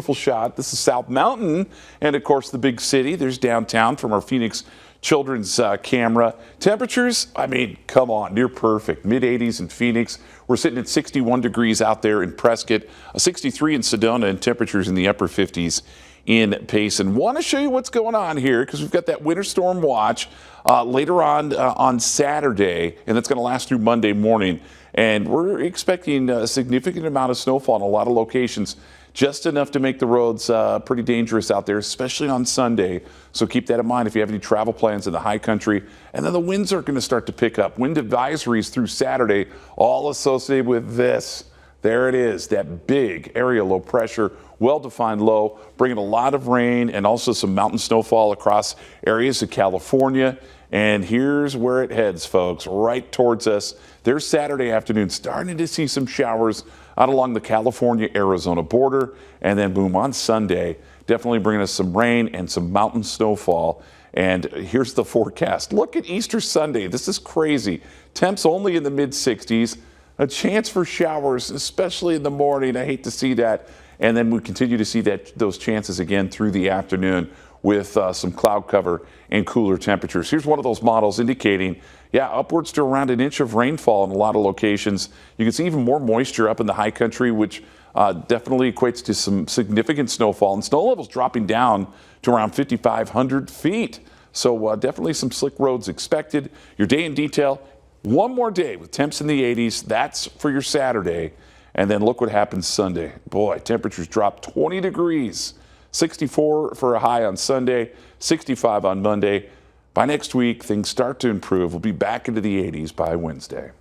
Beautiful shot. This is South Mountain, and of course the big city. There's downtown from our Phoenix Children's camera. Temperatures, I mean, come on, near perfect. Mid-80s in Phoenix. We're sitting at 61 degrees out there in Prescott, 63 in Sedona, and temperatures in the upper 50s in Payson. Want to show you what's going on here because we've got that winter storm watch later on Saturday, and it's going to last through Monday morning. And we're expecting a significant amount of snowfall in a lot of locations, just enough to make the roads pretty dangerous out there, especially on Sunday. So keep that in mind if you have any travel plans in the high country. And then the winds are going to start to pick up. Wind advisories through Saturday, all associated with this. There it is, that big area low pressure, well-defined low, bringing a lot of rain and also some mountain snowfall across areas of California. And here's where it heads, folks, right towards us. There's Saturday afternoon, starting to see some showers out along the California-Arizona border. And then boom, on Sunday, definitely bringing us some rain and some mountain snowfall. And here's the forecast. Look at Easter Sunday. This is crazy. Temps only in the mid-60s. A chance for showers, especially in the morning. I hate to see that. And then we continue to see those chances again through the afternoon with some cloud cover and cooler temperatures. Here's one of those models indicating, yeah, upwards to around an inch of rainfall in a lot of locations. You can see even more moisture up in the high country, which definitely equates to some significant snowfall. And snow levels dropping down to around 5,500 feet. So definitely some slick roads expected. Your day in detail. One more day with temps in the 80s. That's for your Saturday. And then look what happens Sunday. Boy, temperatures drop 20 degrees. 64 for a high on Sunday, 65 on Monday. By next week, things start to improve. We'll be back into the 80s by Wednesday.